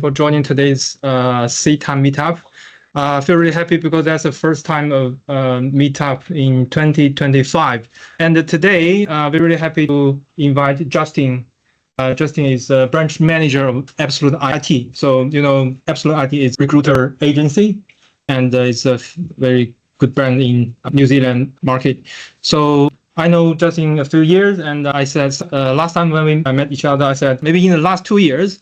for joining today's CITA meetup. I feel really happy because that's the first time of meetup in 2025. And today, we're really happy to invite Justin. Justin is a branch manager of Absolute IT. So, Absolute IT is a recruiter agency, and it's a very good brand in New Zealand market. So I know Justin a few years, and I said last time when we met each other, I said maybe in the last 2 years,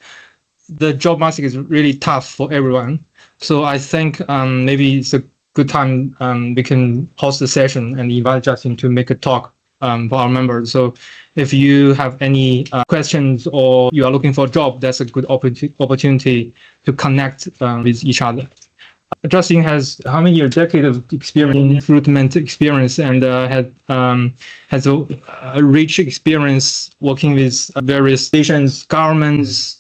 the job market is really tough for everyone. So I think maybe it's a good time we can host a session and invite Justin to make a talk for our members. So if you have any questions or you are looking for a job, that's a good opportunity to connect with each other. Justin has how many years, decade of experience in recruitment experience, and has a rich experience working with various stations, governments,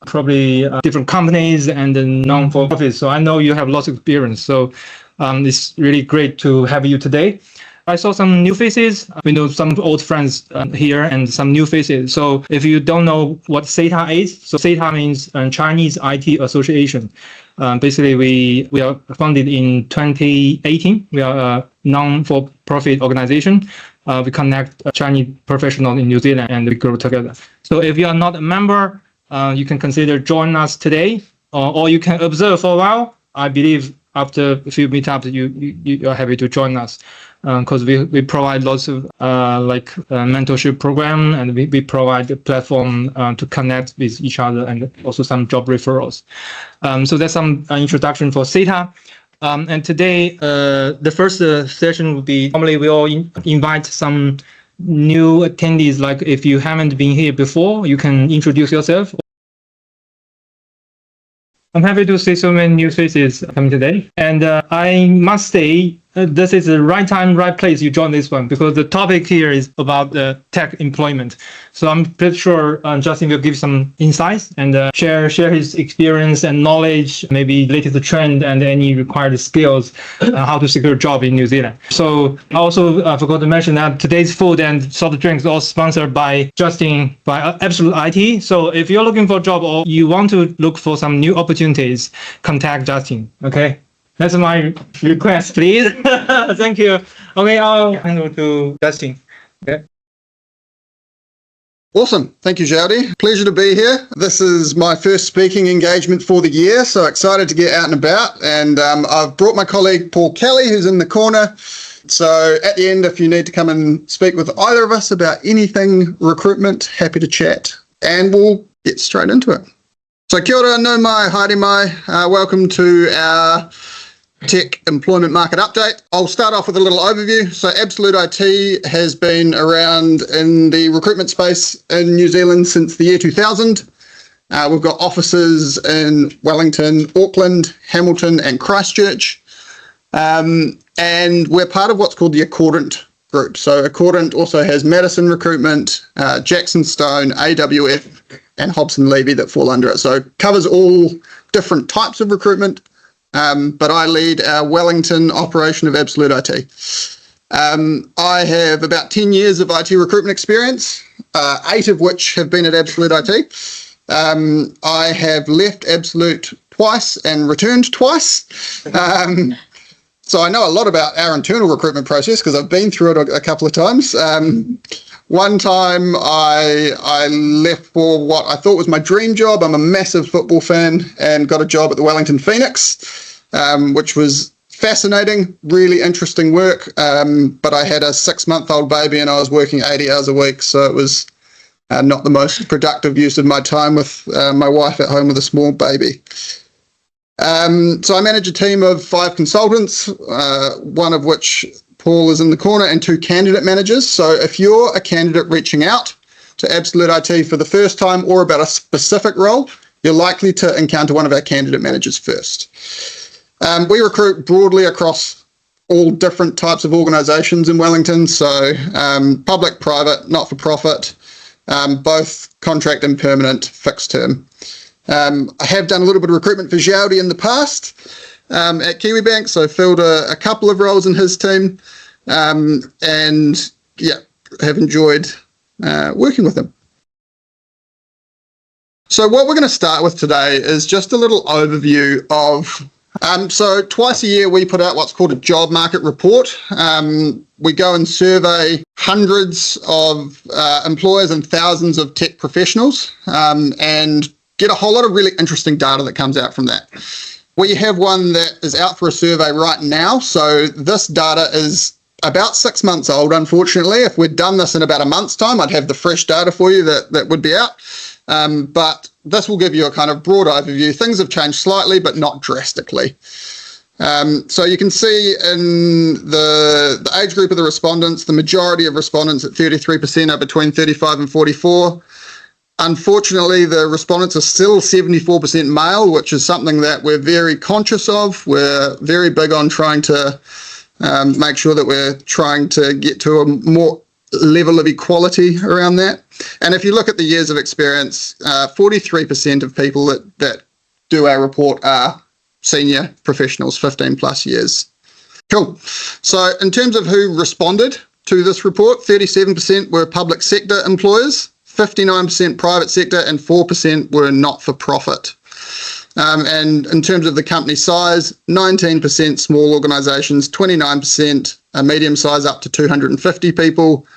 probably different companies and non-for-profits. So I know you have lots of experience. So it's really great to have you today. I saw some new faces. We know some old friends here and some new faces. So if you don't know what CITA is, so CITA means Chinese IT Association. Basically, we are founded in 2018. We are a non-for-profit organization. We connect Chinese professionals in New Zealand and we grow together. So if you are not a member, you can consider joining us today, or you can observe for a while. I believe after a few meetups, you are happy to join us because we provide lots of mentorship program, and we provide a platform to connect with each other and also some job referrals. So that's some introduction for CITA. And today, the first session will be, normally we all invite some new attendees. Like if you haven't been here before, you can introduce yourself. I'm happy to see so many new faces coming today. And I must say, this is the right time, right place you join this one, because the topic here is about tech employment. So I'm pretty sure Justin will give some insights and share his experience and knowledge, maybe latest trend and any required skills, how to secure a job in New Zealand. So I also forgot to mention that today's food and soft drinks are all sponsored by Justin, by Absolute IT. So if you're looking for a job or you want to look for some new opportunities, contact Justin, okay? That's my request, please. Thank you. Okay, I'll hand over to Justin. Okay. Awesome. Thank you, Jody. Pleasure to be here. This is my first speaking engagement for the year, so excited to get out and about. And I've brought my colleague, Paul Kelly, who's in the corner. So at the end, if you need to come and speak with either of us about anything recruitment, happy to chat. And we'll get straight into it. So kia ora, nau mai, haere mai. Welcome to our Tech Employment Market Update. I'll start off with a little overview. So Absolute IT has been around in the recruitment space in New Zealand since the year 2000. We've got offices in Wellington, Auckland, Hamilton and Christchurch. And we're part of what's called the Accordant group. So Accordant also has Madison Recruitment, Jackson Stone, AWF and Hobson Levy that fall under it. So it covers all different types of recruitment. But I lead our Wellington operation of Absolute IT. I have about 10 years of IT recruitment experience, 8 of which have been at Absolute IT. I have left Absolute twice and returned twice. So I know a lot about our internal recruitment process because I've been through it a couple of times. One time I left for what I thought was my dream job. I'm a massive football fan and got a job at the Wellington Phoenix, which was fascinating, really interesting work. But I had a 6-month-old baby and I was working 80 hours a week. So it was not the most productive use of my time with my wife at home with a small baby. So I manage a team of 5 consultants, one of which Paul is in the corner, and 2 candidate managers. So if you're a candidate reaching out to Absolute IT for the first time or about a specific role, you're likely to encounter one of our candidate managers first. We recruit broadly across all different types of organisations in Wellington. So public, private, not-for-profit, both contract and permanent, fixed term. I have done a little bit of recruitment for Xiaodi in the past at Kiwibank, so filled a couple of roles in his team, and yeah, have enjoyed working with him. So what we're going to start with today is just a little overview of, so twice a year we put out what's called a job market report. We go and survey hundreds of employers and thousands of tech professionals and get a whole lot of really interesting data that comes out from that. We have one that is out for a survey right now. So this data is about 6 months old, unfortunately. If we'd done this in about a month's time, I'd have the fresh data for you that would be out. But this will give you a kind of broad overview. Things have changed slightly, but not drastically. So you can see in the age group of the respondents, the majority of respondents at 33% are between 35 and 44. Unfortunately, the respondents are still 74% male, which is something that we're very conscious of. We're very big on trying to make sure that we're trying to get to a more level of equality around that. And if you look at the years of experience, 43% of people that do our report are senior professionals, 15 plus years. Cool. So in terms of who responded to this report, 37% were public sector employers, 59% private sector, and 4% were not-for-profit. And in terms of the company size, 19% small organisations, 29% medium size up to 250 people,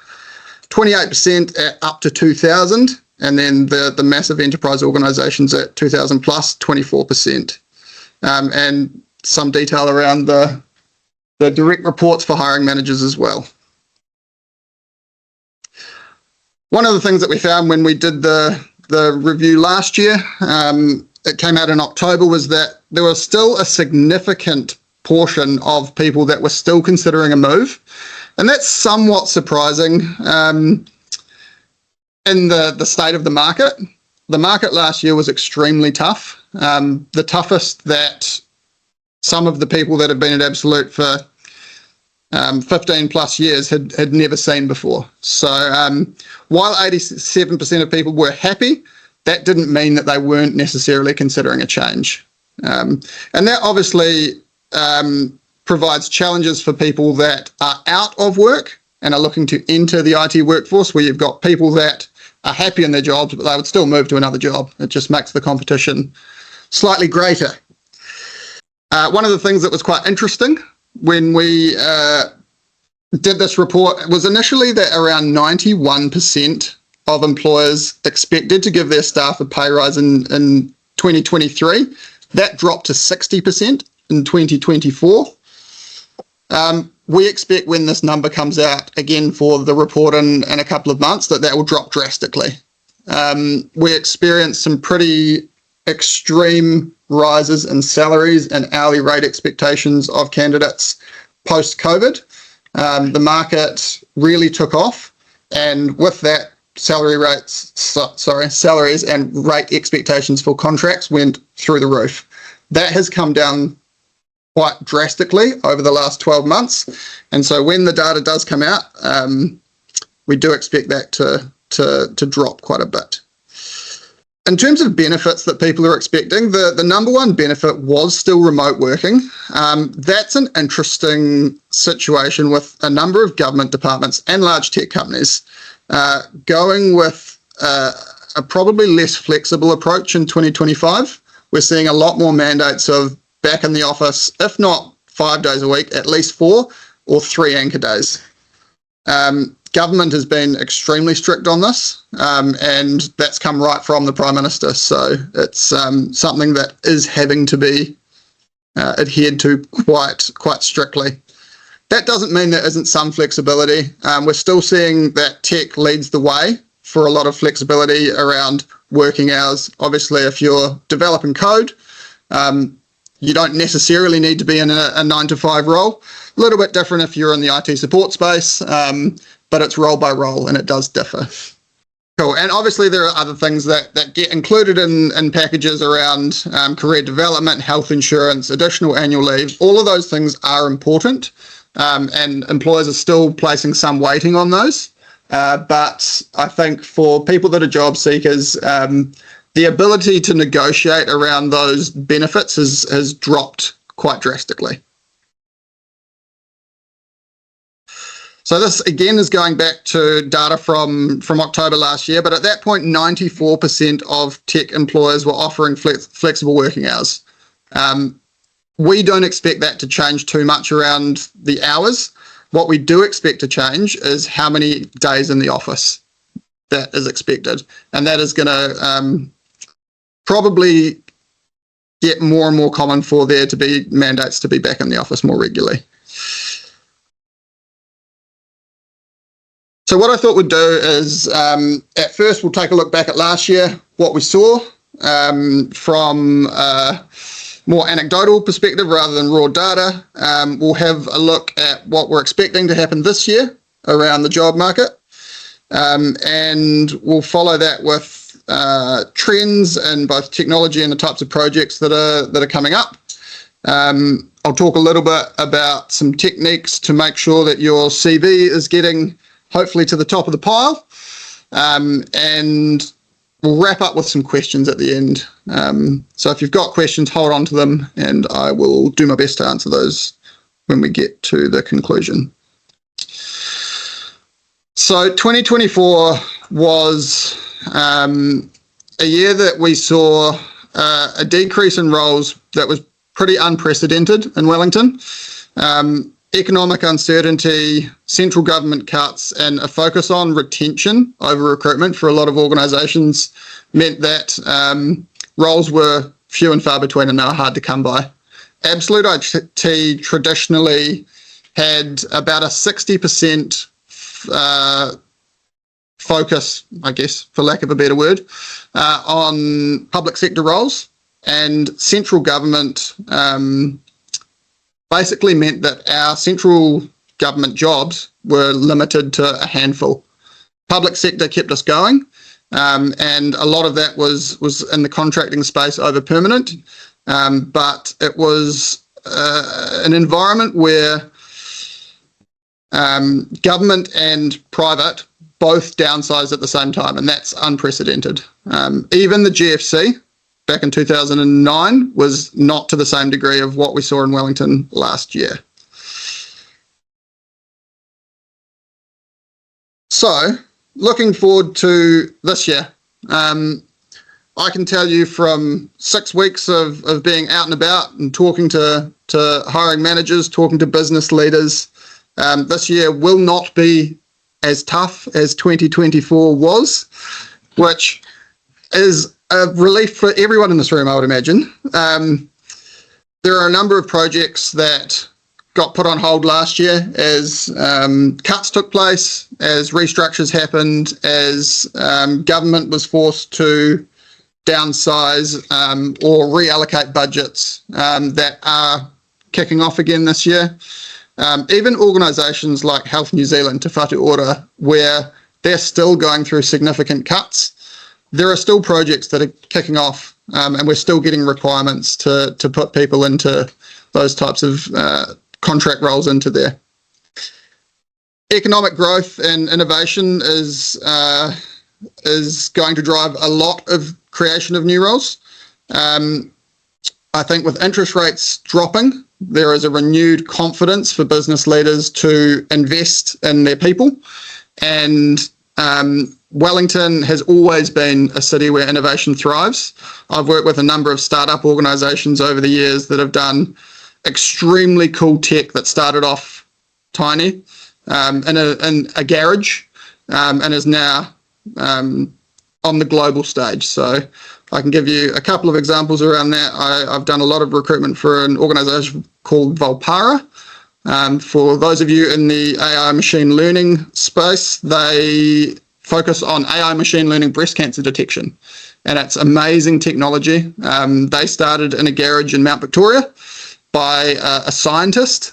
28% at up to 2,000, and then the massive enterprise organisations at 2,000 plus, 24%. And some detail around the direct reports for hiring managers as well. One of the things that we found when we did the review last year, it came out in October, was that there was still a significant portion of people that were still considering a move. And that's somewhat surprising in the state of the market. The market last year was extremely tough. The toughest that some of the people that have been at Absolute for 15 plus years had never seen before. So while 87% of people were happy, that didn't mean that they weren't necessarily considering a change. And that obviously provides challenges for people that are out of work and are looking to enter the IT workforce, where you've got people that are happy in their jobs, but they would still move to another job. It just makes the competition slightly greater. One of the things that was quite interesting when we did this report was initially that around 91% of employers expected to give their staff a pay rise in 2023. That dropped to 60% in 2024. We expect when this number comes out again for the report in a couple of months that will drop drastically. We experienced some pretty extreme rises in salaries and hourly rate expectations of candidates post-COVID. The market really took off, and with that, salaries and rate expectations for contracts went through the roof. That has come down quite drastically over the last 12 months. And so when the data does come out, we do expect that to drop quite a bit. In terms of benefits that people are expecting, the number one benefit was still remote working. That's an interesting situation with a number of government departments and large tech companies going with a probably less flexible approach in 2025. We're seeing a lot more mandates of back in the office, if not 5 days a week, at least 4 or 3 anchor days. Government has been extremely strict on this, and that's come right from the Prime Minister. So it's something that is having to be adhered to quite strictly. That doesn't mean there isn't some flexibility. We're still seeing that tech leads the way for a lot of flexibility around working hours. Obviously, if you're developing code, you don't necessarily need to be in a 9-to-5 role. A little bit different if you're in the IT support space, but it's role by role and it does differ. Cool. And obviously there are other things that get included in packages around career development, health insurance, additional annual leave. All of those things are important, and employers are still placing some weighting on those. But I think for people that are job seekers, the ability to negotiate around those benefits has dropped quite drastically. So this again is going back to data from October last year, but at that point, 94% of tech employers were offering flexible working hours. We don't expect that to change too much around the hours. What we do expect to change is how many days in the office that is expected. And that is going to probably get more and more common for there to be mandates to be back in the office more regularly. So what I thought we'd do is, at first, we'll take a look back at last year, what we saw from a more anecdotal perspective rather than raw data. We'll have a look at what we're expecting to happen this year around the job market. And we'll follow that with trends in both technology and the types of projects that are coming up. I'll talk a little bit about some techniques to make sure that your CV is getting hopefully to the top of the pile, and we'll wrap up with some questions at the end. So if you've got questions, hold on to them, and I will do my best to answer those when we get to the conclusion. So 2024 was a year that we saw a decrease in roles that was pretty unprecedented in Wellington. Economic uncertainty, central government cuts, and a focus on retention over recruitment for a lot of organisations meant that roles were few and far between and they were hard to come by. Absolute IT traditionally had about a 60% focus, I guess, for lack of a better word, on public sector roles, and central government basically meant that our central government jobs were limited to a handful. Public sector kept us going, and a lot of that was in the contracting space over permanent, but it was an environment where government and private both downsized at the same time, and that's unprecedented. Even the GFC back in 2009 was not to the same degree of what we saw in Wellington last year. So, looking forward to this year, I can tell you from 6 weeks of being out and about and talking to hiring managers, talking to business leaders, this year will not be as tough as 2024 was, which is a relief for everyone in this room, I would imagine. There are a number of projects that got put on hold last year as cuts took place, as restructures happened, as government was forced to downsize or reallocate budgets that are kicking off again this year. Even organisations like Health New Zealand, Te Whatu Ora, where they're still going through significant cuts, there are still projects that are kicking off, and we're still getting requirements to put people into those types of contract roles into there. Economic growth and innovation is going to drive a lot of creation of new roles. I think with interest rates dropping, there is a renewed confidence for business leaders to invest in their people, and Wellington has always been a city where innovation thrives. I've worked with a number of startup organisations over the years that have done extremely cool tech that started off tiny in a garage and is now on the global stage. So I can give you a couple of examples around that. I've done a lot of recruitment for an organisation called Volpara. For those of you in the AI machine learning space, they focus on AI machine learning breast cancer detection, and it's amazing technology. They started in a garage in Mount Victoria by a scientist,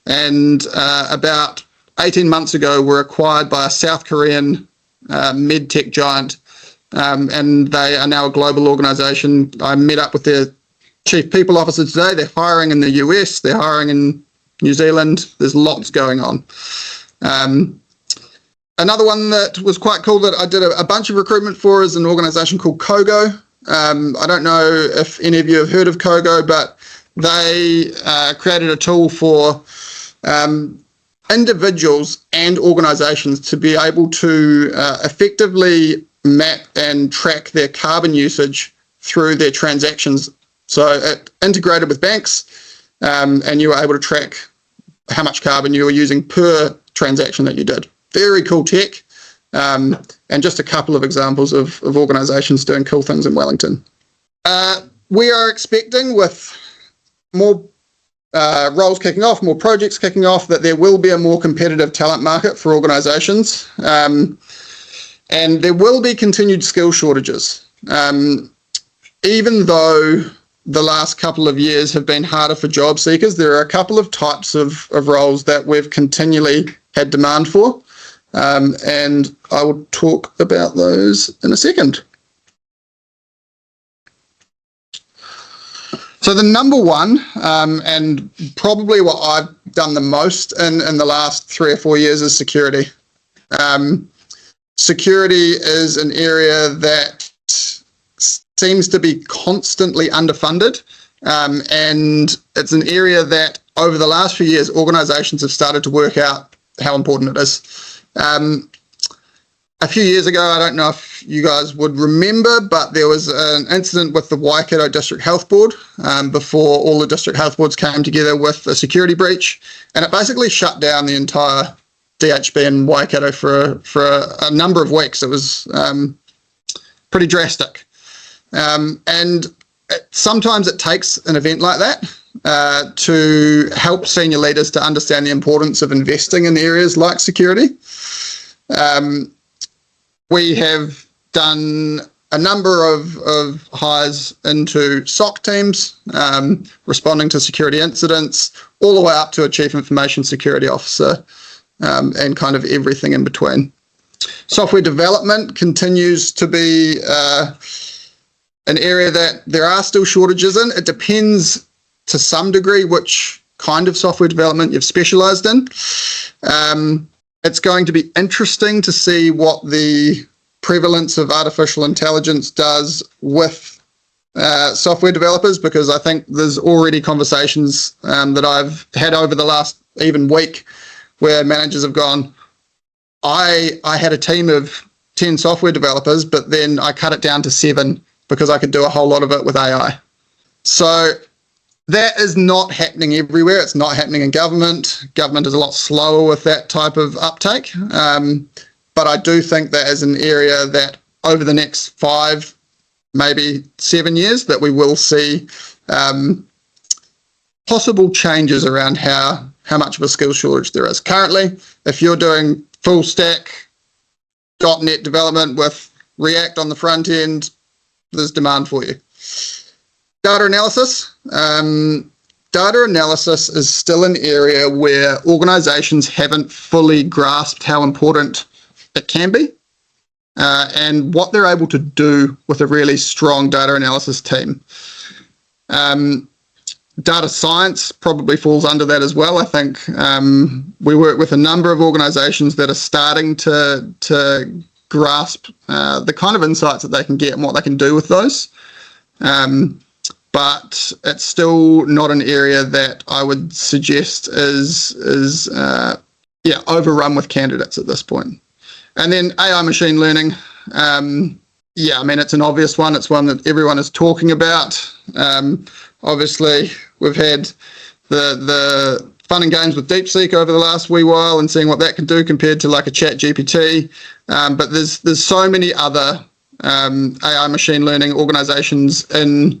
and about 18 months ago were acquired by a South Korean med-tech giant, and they are now a global organisation. I met up with their chief people officer today. They're hiring in the US, they're hiring in New Zealand. There's lots going on. Another one that was quite cool that I did a bunch of recruitment for is an organisation called Kogo. I don't know if any of you have heard of Kogo, but they created a tool for individuals and organizations to be able to effectively map and track their carbon usage through their transactions. So it integrated with banks, and you were able to track how much carbon you were using per transaction that you did. Very cool tech, and just a couple of examples of organizations doing cool things in Wellington. We are expecting, with more roles kicking off, more projects kicking off, that there will be a more competitive talent market for organizations, and there will be continued skill shortages. Even though the last couple of years have been harder for job seekers, there are a couple of types of roles that we've continually had demand for, and I will talk about those in a second. So the number one, and probably what I've done the most in the last 3 or 4 years, is security. Security is an area that seems to be constantly underfunded, and it's an area that over the last few years organizations have started to work out how important it is. A few years ago, I don't know if you guys would remember, but there was an incident with the Waikato District Health Board before all the district health boards came together with a security breach, and it basically shut down the entire DHB in Waikato for a number of weeks. It was pretty drastic. And sometimes it takes an event like that to help senior leaders to understand the importance of investing in areas like security. We have done a number of hires into SOC teams, responding to security incidents, all the way up to a Chief Information Security Officer, and kind of everything in between. Software development continues to be an area that there are still shortages in. It depends to some degree which kind of software development you've specialized in. It's going to be interesting to see what the prevalence of artificial intelligence does with software developers, because I think there's already conversations that I've had over the last even week where managers have gone, I had a team of 10 software developers, but then I cut it down to 7 because I could do a whole lot of it with AI. So that is not happening everywhere. It's not happening in government. Government is a lot slower with that type of uptake. But I do think that is an area that over the next 5, maybe 7 years, that we will see possible changes around how much of a skill shortage there is. Currently, if you're doing full stack .NET development with React on the front end, there's demand for you. Data analysis. Data analysis is still an area where organizations haven't fully grasped how important it can be, and what they're able to do with a really strong data analysis team. Data science probably falls under that as well. I think we work with a number of organizations that are starting to grasp the kind of insights that they can get and what they can do with those. But it's still not an area that I would suggest is overrun with candidates at this point. And then AI machine learning. I mean, it's an obvious one. It's one that everyone is talking about. Obviously, we've had the fun and games with DeepSeek over the last wee while and seeing what that can do compared to like a chat GPT. But there's so many other AI machine learning organizations in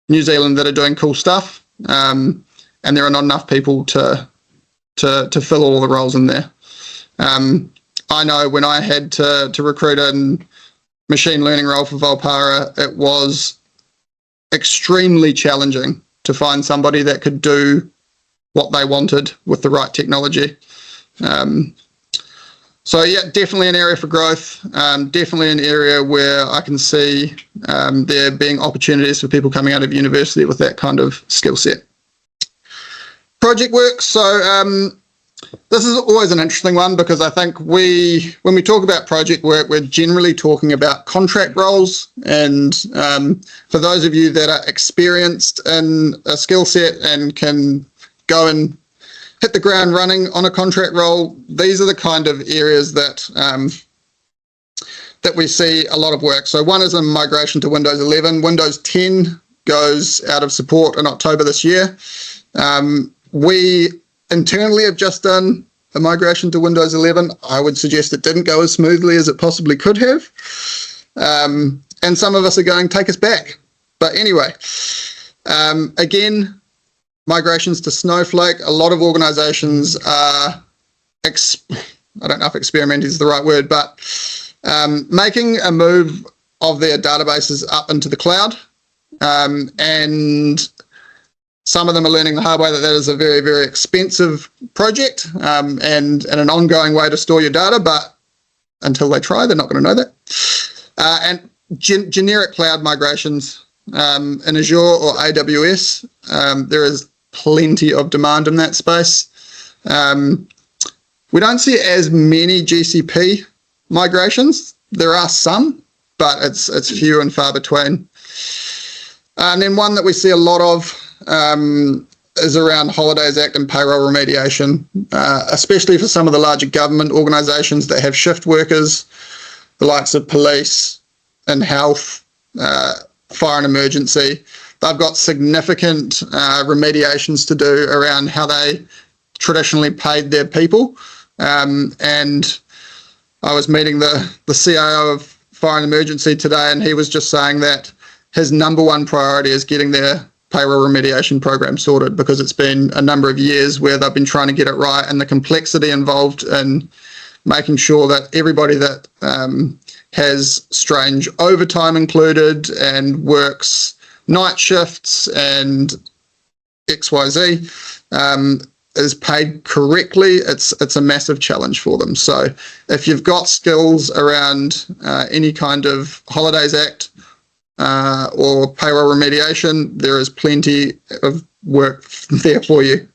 New Zealand that are doing cool stuff. And there are not enough people to fill all the roles in there. I know when I had to recruit a machine learning role for Volpara, it was extremely challenging to find somebody that could do what they wanted with the right technology. So yeah, definitely an area for growth, definitely an area where I can see there being opportunities for people coming out of university with that kind of skill set. Project work. So this is always an interesting one, because I think when we talk about project work, we're generally talking about contract roles. And for those of you that are experienced in a skill set and can go and hit the ground running on a contract role, these are the kind of areas that that we see a lot of work. So one is a migration to Windows 11. Windows 10 goes out of support in October this year. We internally have just done a migration to Windows 11. I would suggest it didn't go as smoothly as it possibly could have. And some of us are going, take us back. But anyway, again, migrations to Snowflake, a lot of organizations are, I don't know if experimenting is the right word, but making a move of their databases up into the cloud. And some of them are learning the hard way that is a very, very expensive project and an ongoing way to store your data, but until they try, they're not going to know that. And generic cloud migrations in Azure or AWS, there is plenty of demand in that space. We don't see as many GCP migrations. There are some, but it's few and far between. And then one that we see a lot of is around Holidays Act and payroll remediation, especially for some of the larger government organisations that have shift workers, the likes of police and health, fire and emergency. They've got significant remediations to do around how they traditionally paid their people. And I was meeting the CIO of fire and emergency today, and he was just saying that his number one priority is getting their payroll remediation program sorted, because it's been a number of years where they've been trying to get it right, and the complexity involved in making sure that everybody that has strange overtime included and works night shifts and XYZ is paid correctly. It's a massive challenge for them. So if you've got skills around any kind of Holidays Act or payroll remediation, there is plenty of work there for you.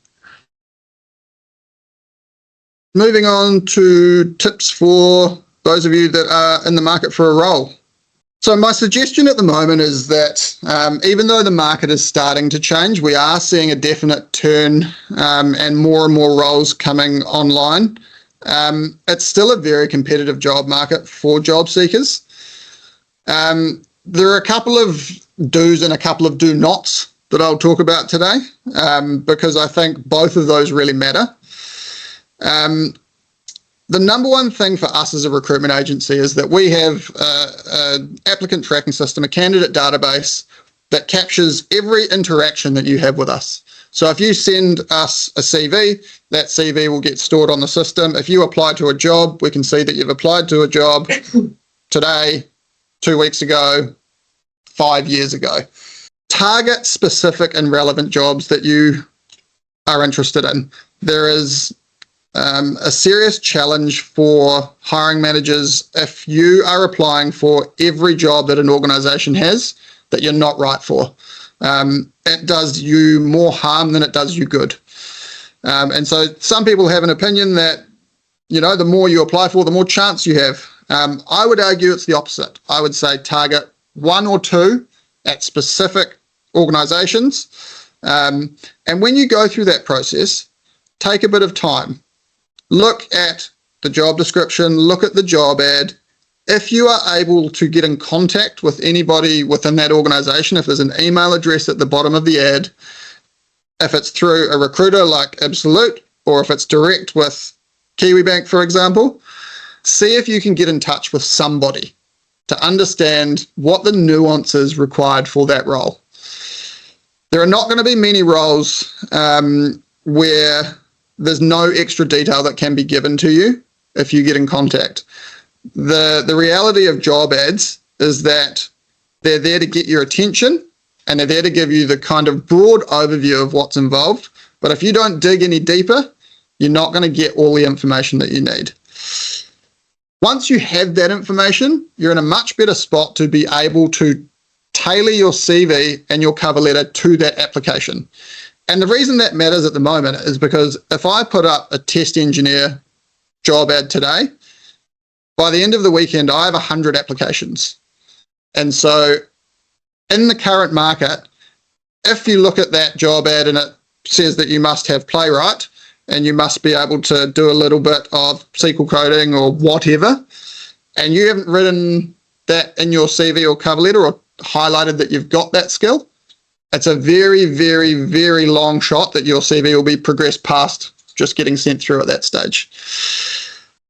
Moving on to tips for those of you that are in the market for a role. So my suggestion at the moment is that even though the market is starting to change, we are seeing a definite turn and more roles coming online. It's still a very competitive job market for job seekers. There are a couple of do's and a couple of do nots that I'll talk about today, because I think both of those really matter. The number one thing for us as a recruitment agency is that we have an applicant tracking system, a candidate database that captures every interaction that you have with us. So if you send us a CV, that CV will get stored on the system. If you apply to a job, we can see that you've applied to a job today, 2 weeks ago, 5 years ago. Target specific and relevant jobs that you are interested in. There is a serious challenge for hiring managers if you are applying for every job that an organisation has that you're not right for. It does you more harm than it does you good. And so some people have an opinion that, you know, the more you apply for, the more chance you have. I would argue it's the opposite. I would say target 1 or 2 at specific organisations. And when you go through that process, take a bit of time. Look at the job description, look at the job ad. If you are able to get in contact with anybody within that organisation, if there's an email address at the bottom of the ad, if it's through a recruiter like Absolute, or if it's direct with KiwiBank, for example, see if you can get in touch with somebody to understand what the nuances required for that role. There are not going to be many roles where there's no extra detail that can be given to you if you get in contact. The reality of job ads is that they're there to get your attention, and they're there to give you the kind of broad overview of what's involved. But if you don't dig any deeper, you're not going to get all the information that you need. Once you have that information, you're in a much better spot to be able to tailor your CV and your cover letter to that application. And the reason that matters at the moment is because if I put up a test engineer job ad today, by the end of the weekend, I have 100 applications. And so in the current market, if you look at that job ad and it says that you must have Playwright, and you must be able to do a little bit of SQL coding or whatever, and you haven't written that in your CV or cover letter or highlighted that you've got that skill, it's a very, very, very long shot that your CV will be progressed past just getting sent through at that stage.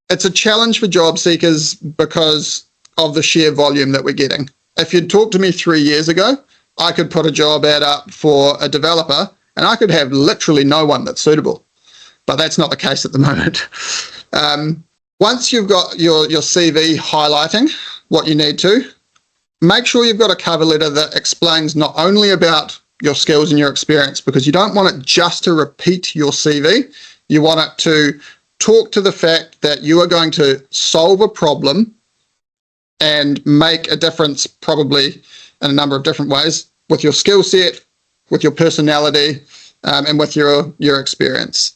It's a challenge for job seekers because of the sheer volume that we're getting. If you'd talked to me 3 years ago, I could put a job ad up for a developer and I could have literally no one that's suitable. But that's not the case at the moment. Once you've got your CV highlighting what you need to, make sure you've got a cover letter that explains not only about your skills and your experience, because you don't want it just to repeat your CV. You want it to talk to the fact that you are going to solve a problem and make a difference, probably in a number of different ways, with your skill set, with your personality, and with your experience.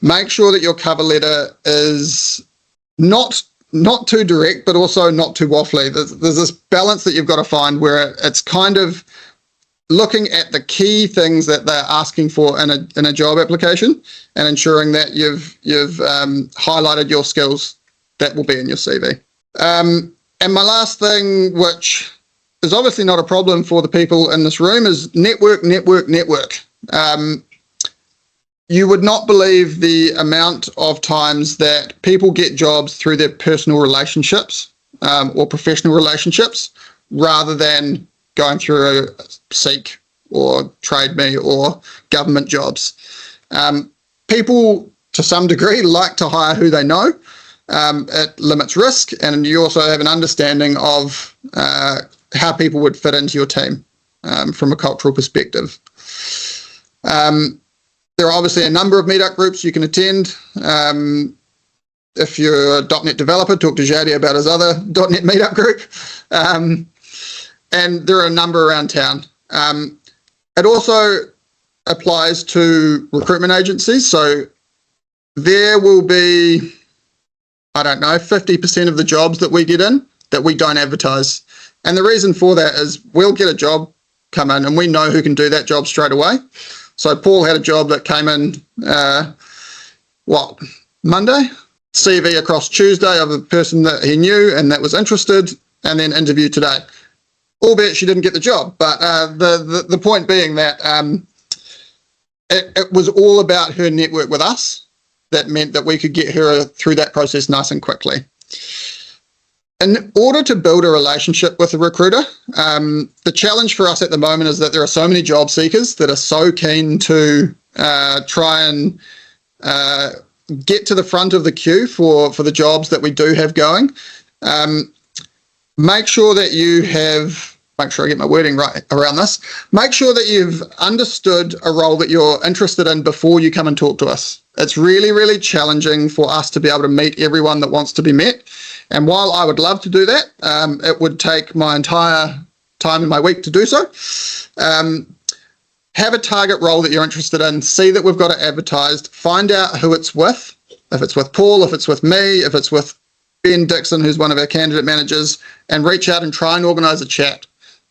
Make sure that your cover letter is not too direct, but also not too waffly. There's this balance that you've got to find where it's kind of looking at the key things that they're asking for in a job application and ensuring that you've highlighted your skills that will be in your CV. And my last thing, which is obviously not a problem for the people in this room, is network. You would not believe the amount of times that people get jobs through their personal relationships or professional relationships rather than going through a Seek or Trade Me or government jobs. People, to some degree, like to hire who they know. It limits risk, and you also have an understanding of how people would fit into your team from a cultural perspective. There are obviously a number of meetup groups you can attend. If you're a .NET developer, talk to Jody about his other .NET meetup group. And there are a number around town. It also applies to recruitment agencies. So there will be, 50% of the jobs that we get in that we don't advertise. And the reason for that is we'll get a job come in and we know who can do that job straight away. So Paul had a job that came in, Monday? CV across Tuesday of a person that he knew and that was interested, and then interview today. Albeit she didn't get the job, but the point being that it was all about her network with us. That meant that we could get her through that process nice and quickly. In order to build a relationship with a recruiter, the challenge for us at the moment is that there are so many job seekers that are so keen to try and get to the front of the queue for the jobs that we do have going. Make sure that you have, make sure I get my wording right around this, make sure that you've understood a role that you're interested in before you come and talk to us. It's really, really challenging for us to be able to meet everyone that wants to be met. And while I would love to do that, it would take my entire time in my week to do so. Have a target role that you're interested in, see that we've got it advertised, find out who it's with, if it's with Paul, if it's with me, if it's with Ben Dixon, who's one of our candidate managers, and reach out and try and organise a chat.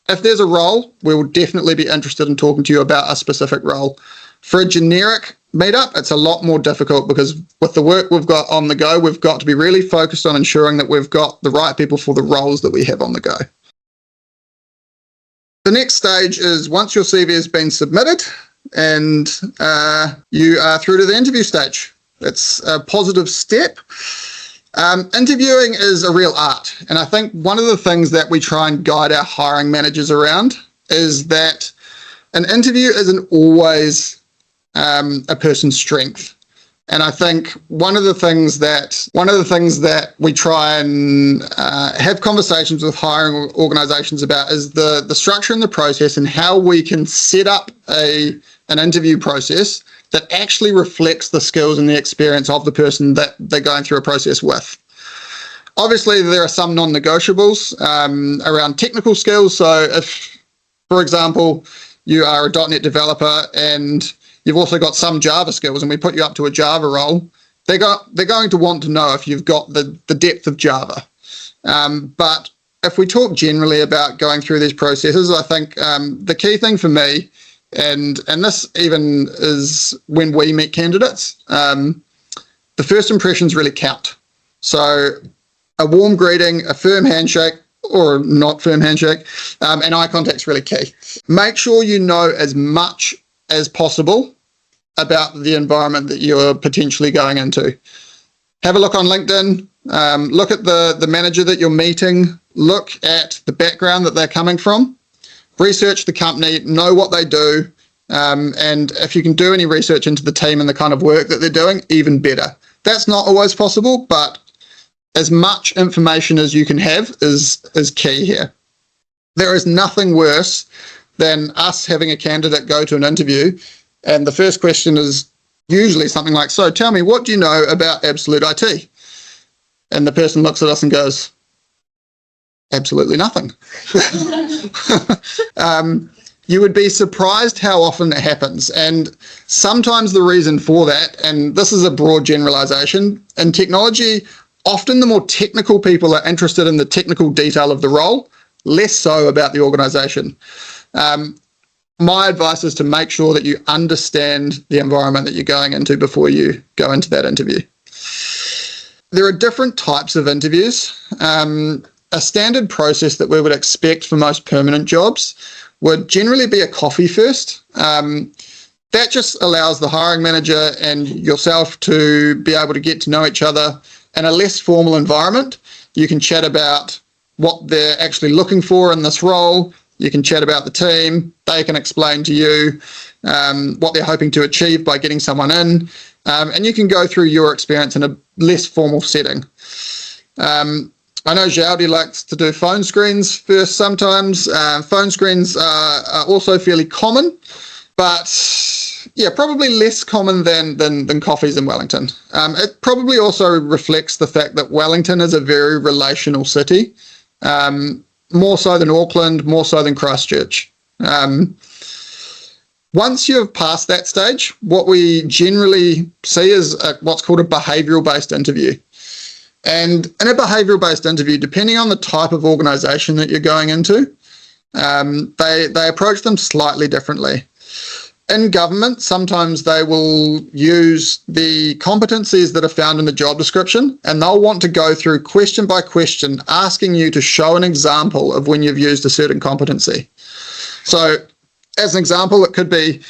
If there's a role, we will definitely be interested in talking to you about a specific role. For a generic meetup, it's a lot more difficult because with the work we've got on the go, we've got to be really focused on ensuring that we've got the right people for the roles that we have on the go. The next stage is once your CV has been submitted and you are through to the interview stage. It's a positive step. Interviewing is a real art. And I think one of the things that we try and guide our hiring managers around is that an interview isn't always a person's strength. And I think one of the things that we try and have conversations with hiring organizations about is the structure and the process and how we can set up an interview process that actually reflects the skills and the experience of the person that they're going through a process with. Obviously, there are some non-negotiables around technical skills. So if, for example, you are a .NET developer and you've also got some Java skills and we put you up to a Java role, they're going to want to know if you've got the depth of Java. But if we talk generally about going through these processes, I think the key thing for me And this even is when we meet candidates. The first impressions really count. So a warm greeting, a firm handshake, or not firm handshake, and eye contact's really key. Make sure you know as much as possible about the environment that you're potentially going into. Have a look on LinkedIn, look at the manager that you're meeting, look at the background that they're coming from, research the company, know what they do, and if you can do any research into the team and the kind of work that they're doing, even better. That's not always possible, but as much information as you can have is key here. There is nothing worse than us having a candidate go to an interview and the first question is usually something like, so tell me, what do you know about Absolute IT? And the person looks at us and goes, absolutely nothing. You would be surprised how often it happens. And sometimes the reason for that, and this is a broad generalization, in technology, often the more technical people are interested in the technical detail of the role, less so about the organization. My advice is to make sure that you understand the environment that you're going into before you go into that interview. There are different types of interviews. A standard process that we would expect for most permanent jobs would generally be a coffee first. That just allows the hiring manager and yourself to be able to get to know each other in a less formal environment. You can chat about what they're actually looking for in this role. You can chat about the team. They can explain to you what they're hoping to achieve by getting someone in. And you can go through your experience in a less formal setting. I know Xiaodi likes to do phone screens first sometimes. Phone screens are also fairly common, but yeah, probably less common than coffees in Wellington. It probably also reflects the fact that Wellington is a very relational city, more so than Auckland, more so than Christchurch. Once you've passed that stage, what we generally see is what's called a behavioural-based interview. And in a behavioural-based interview, depending on the type of organisation that you're going into, they approach them slightly differently. In government, sometimes they will use the competencies that are found in the job description, and they'll want to go through question by question, asking you to show an example of when you've used a certain competency. So, as an example, it could be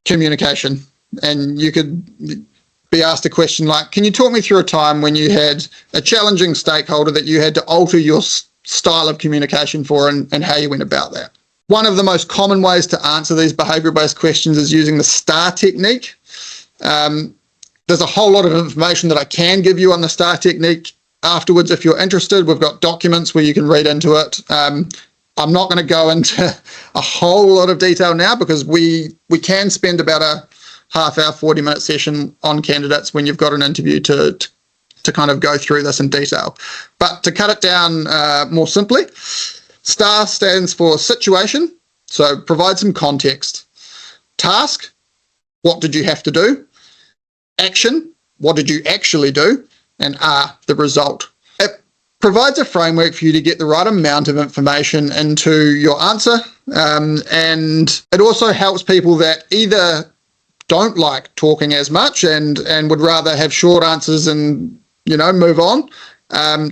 communication, and you could be asked a question like, can you talk me through a time when you had a challenging stakeholder that you had to alter your style of communication for and how you went about that? One of the most common ways to answer these behavioural-based questions is using the STAR technique. There's a whole lot of information that I can give you on the STAR technique afterwards if you're interested. We've got documents where you can read into it. I'm not going to go into a whole lot of detail now because we can spend about a half-hour, 40-minute session on candidates when you've got an interview to kind of go through this in detail. But to cut it down more simply, STAR stands for situation, so provide some context. Task, what did you have to do? Action, what did you actually do? And R, the result. It provides a framework for you to get the right amount of information into your answer, and it also helps people that either don't like talking as much and would rather have short answers and, move on,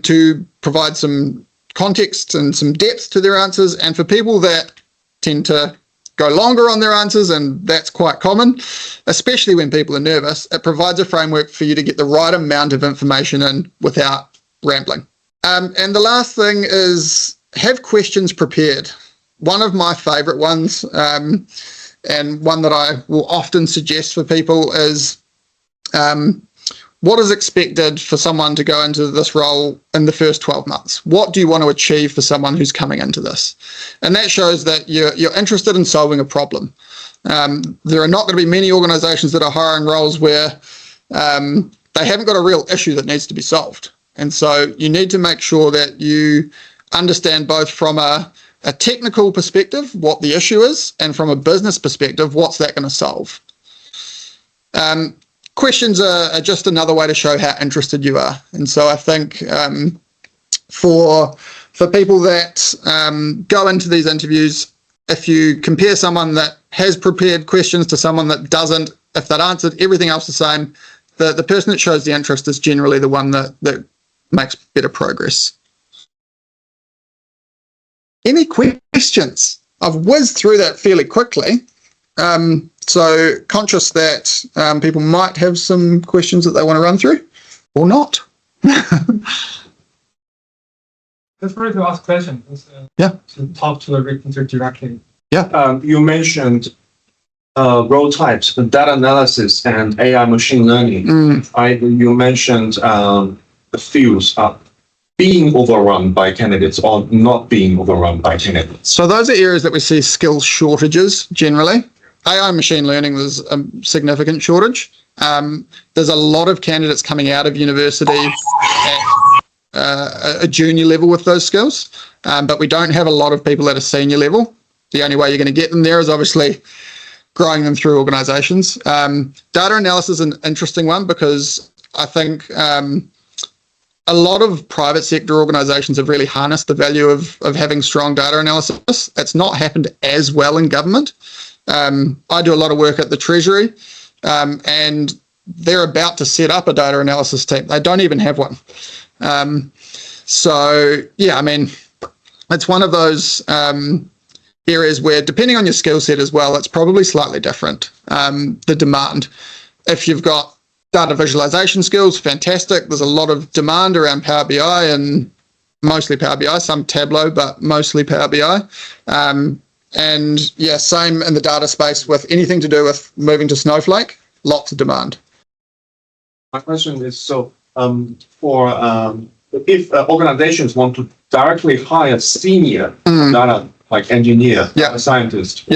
to provide some context and some depth to their answers. And for people that tend to go longer on their answers, and that's quite common, especially when people are nervous, it provides a framework for you to get the right amount of information in without rambling. And the last thing is have questions prepared. One of my favourite ones, and one that I will often suggest for people is what is expected for someone to go into this role in the first 12 months? What do you want to achieve for someone who's coming into this? And that shows that you're interested in solving a problem. There are not going to be many organisations that are hiring roles where they haven't got a real issue that needs to be solved. And so you need to make sure that you understand both from a technical perspective what the issue is, and from a business perspective, what's that going to solve? Questions are just another way to show how interested you are. And so I think for people that go into these interviews, if you compare someone that has prepared questions to someone that doesn't, if they'd answered everything else the same, the person that shows the interest is generally the one that makes better progress. Any questions? I've whizzed through that fairly quickly. So conscious that people might have some questions that they want to run through or not. Feel free to ask questions. Yeah. To talk to the recruiter directly. Yeah. You mentioned role types, data analysis, and AI machine learning. You mentioned the fields are being overrun by candidates or not being overrun by candidates. So those are areas that we see skill shortages generally. AI machine learning, there's a significant shortage. There's a lot of candidates coming out of university at a junior level with those skills, but we don't have a lot of people at a senior level. The only way you're going to get them there is obviously growing them through organizations. Data analysis is an interesting one because I think a lot of private sector organizations have really harnessed the value of having strong data analysis. It's not happened as well in government. I do a lot of work at the Treasury, and they're about to set up a data analysis team. They don't even have one. So, yeah, I mean, it's one of those areas where, depending on your skill set as well, it's probably slightly different, the demand. If you've got data visualization skills, fantastic. There's a lot of demand around Power BI and mostly Power BI, some Tableau, but mostly Power BI. And yeah, same in the data space with anything to do with moving to Snowflake, lots of demand. My question is, so if organizations want to directly hire senior data, like engineer, scientist,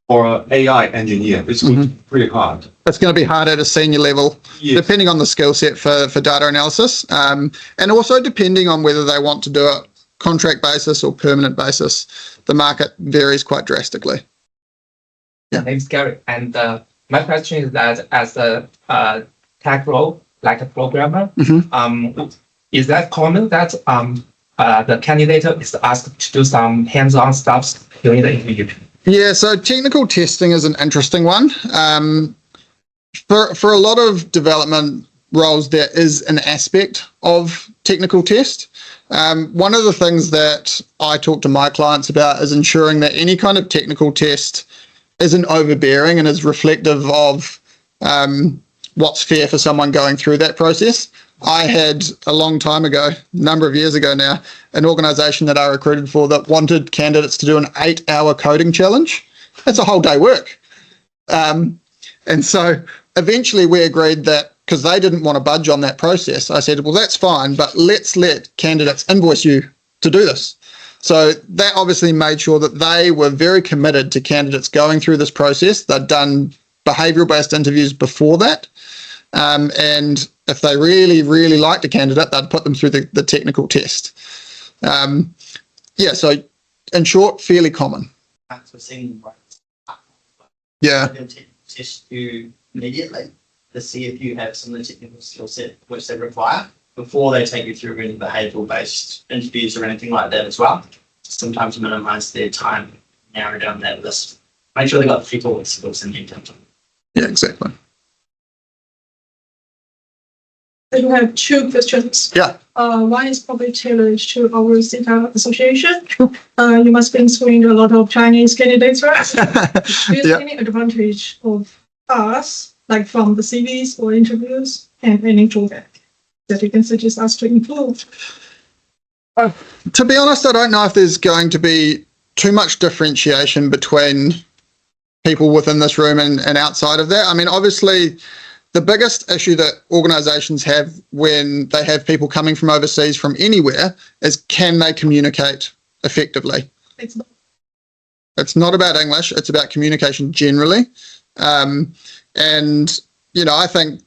or AI engineer, it's pretty hard. It's going to be hard at a senior level, depending on the skill set for data analysis, and also depending on whether they want to do it contract basis or permanent basis. The market varies quite drastically. My name is Gary, and my question is that as a tech role, like a programmer, is that common that the candidate is asked to do some hands-on stuff during the interview? Yeah, so technical testing is an interesting one. For a lot of development roles, there is an aspect of technical test. One of the things that I talk to my clients about is ensuring that any kind of technical test isn't overbearing and is reflective of what's fair for someone going through that process. I had a long time ago, a number of years ago now, an organization that I recruited for that wanted candidates to do an 8-hour coding challenge. That's a whole day work. And so eventually we agreed that, because they didn't want to budge on that process, I said, well, that's fine, but let's let candidates invoice you to do this. So that obviously made sure that they were very committed to candidates going through this process. They'd done behavioural-based interviews before that. And if they really, really liked a candidate, they'd put them through the technical test. So in short, fairly common. Yeah. They'll test you immediately to see if you have some of the technical skill set which they require before they take you through any behavioural-based interviews or anything like that as well. Sometimes to minimise their time, narrow down that list. Make sure they got people with skills in intent. Yeah, exactly. I do have two questions. Yeah. One is probably tailored to our CITA association. You must be screening a lot of Chinese candidates, right? Do you see any advantage of us, like from the CVs or interviews, and any drawback that you can suggest us to improve? To be honest, I don't know if there's going to be too much differentiation between people within this room and outside of that. I mean, obviously, the biggest issue that organisations have when they have people coming from overseas from anywhere is, can they communicate effectively? It's not about English, it's about communication generally. And, you know, I think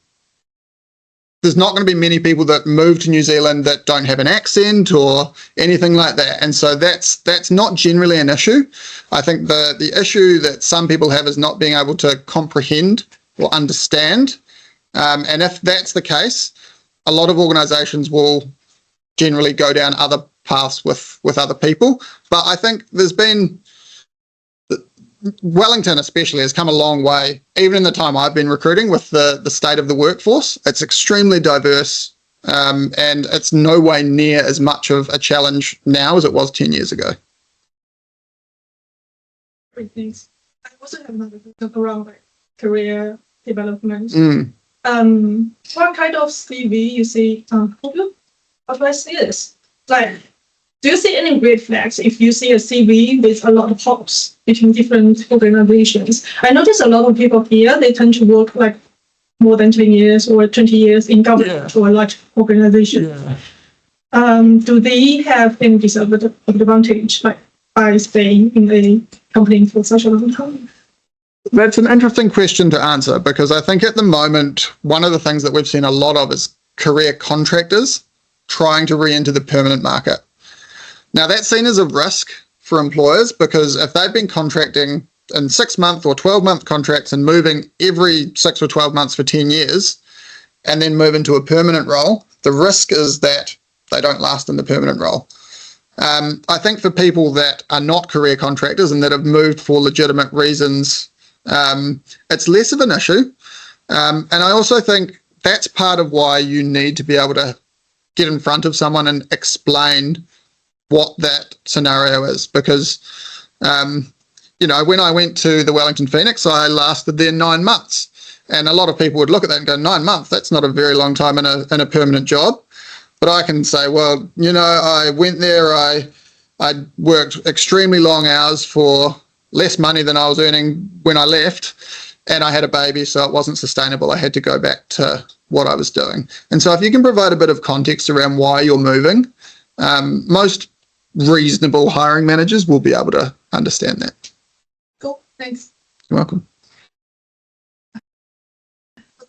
there's not going to be many people that move to New Zealand that don't have an accent or anything like that. And so that's not generally an issue. I think the issue that some people have is not being able to comprehend or understand. And if that's the case, a lot of organisations will generally go down other paths with other people. But I think there's been Wellington especially has come a long way, even in the time I've been recruiting, with the state of the workforce. It's extremely diverse, and it's no way near as much of a challenge now as it was 10 years ago. Great, thanks. I also have another question around like career development. What kind of CV you see? How do I see this? Like, do you see any red flags if you see a CV with a lot of hops between different organizations? I notice a lot of people here, they tend to work like more than 10 years or 20 years in government or a large organization. Do they have any disadvantage like by staying in a company for such a long time? That's an interesting question to answer, because I think at the moment, one of the things that we've seen a lot of is career contractors trying to re-enter the permanent market. Now, that's seen as a risk for employers, because if they've been contracting in 6-month or 12-month contracts and moving every 6 or 12 months for 10 years and then move into a permanent role, the risk is that they don't last in the permanent role. I think for people that are not career contractors and that have moved for legitimate reasons, it's less of an issue. And I also think that's part of why you need to be able to get in front of someone and explain what that scenario is, because you know, when I went to the Wellington Phoenix, I lasted there 9 months, and a lot of people would look at that and go, 9 months, that's not a very long time in a permanent job. But I can say, well, you know, I went there, I worked extremely long hours for less money than I was earning when I left, and I had a baby, so it wasn't sustainable. I had to go back to what I was doing. And so if you can provide a bit of context around why you're moving, most reasonable hiring managers will be able to understand that. Cool, thanks. You're welcome.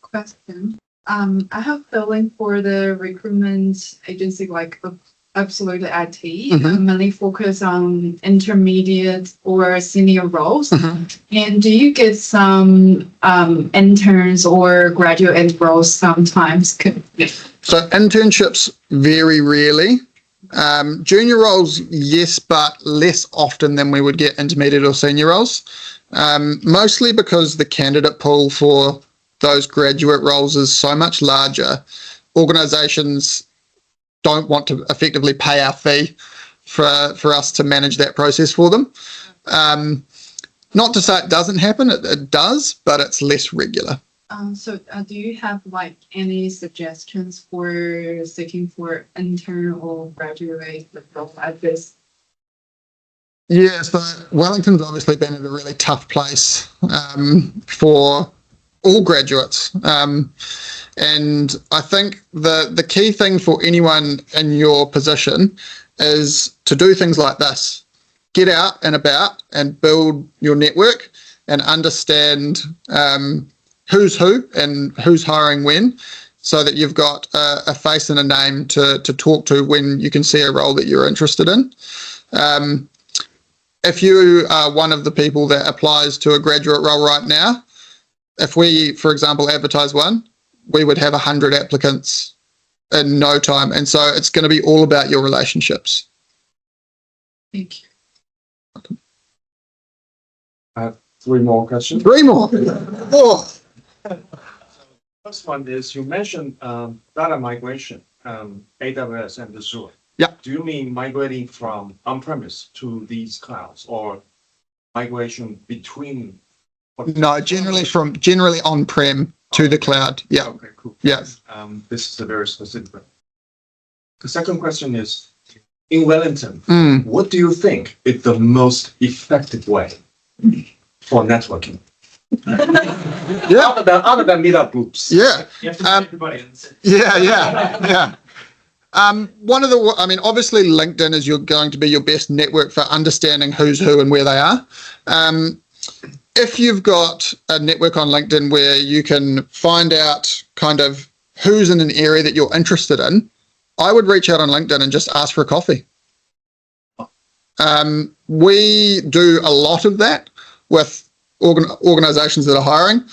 Question. I have a feeling for the recruitment agency, like Absolute IT, mainly focus on intermediate or senior roles. And do you get some interns or graduate roles sometimes? So internships very rarely. Junior roles, yes, but less often than we would get intermediate or senior roles. Mostly because the candidate pool for those graduate roles is so much larger. Organizations don't want to effectively pay our fee for us to manage that process for them. Not to say it doesn't happen, it does, but it's less regular. So do you have like any suggestions for seeking for intern or graduate role like this? Yeah, so Wellington's obviously been in a really tough place for all graduates. And I think the key thing for anyone in your position is to do things like this. Get out and about and build your network and understand who's who and who's hiring when, so that you've got a face and a name to talk to when you can see a role that you're interested in. If you are one of the people that applies to a graduate role right now, if we, for example, advertise one, we would have 100 applicants in no time. And so it's going to be all about your relationships. Thank you. Three more questions. 3 more. Oh. First one is, you mentioned data migration, AWS and Azure. Yeah. Do you mean migrating from on-premise to these clouds, or migration between? No, generally on-prem to the cloud. Yeah. Okay, cool. Yes. This is a very specific one. The second question is, in Wellington, what do you think is the most effective way for networking? Yeah. Other than meetup groups. Yeah. You have to get everybody in. Yeah. Obviously LinkedIn is going to be your best network for understanding who's who and where they are. If you've got a network on LinkedIn where you can find out kind of who's in an area that you're interested in, I would reach out on LinkedIn and just ask for a coffee. We do a lot of that with organizations that are hiring.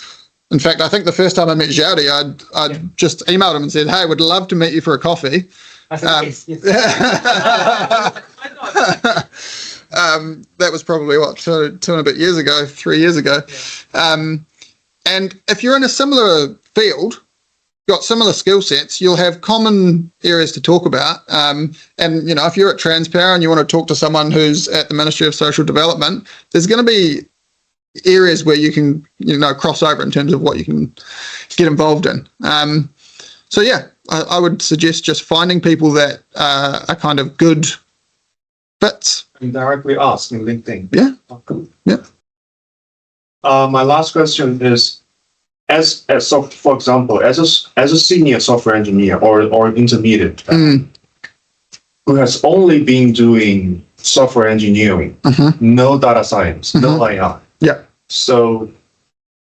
In fact, I think the first time I met Xiaodi, I just emailed him and said, hey, would love to meet you for a coffee. I said, yes. That was probably what, two and a bit years ago, 3 years ago. And if you're in a similar field, got similar skill sets, you'll have common areas to talk about. And, you know, if you're at Transpower and you want to talk to someone who's at the Ministry of Social Development, there's going to be areas where you can, you know, cross over in terms of what you can get involved in. So, yeah, I would suggest just finding people that are kind of good fits. And directly ask in LinkedIn. Yeah. Yeah. My last question is, for example, as a senior software engineer or intermediate who has only been doing software engineering, no data science, no AI. Yeah. So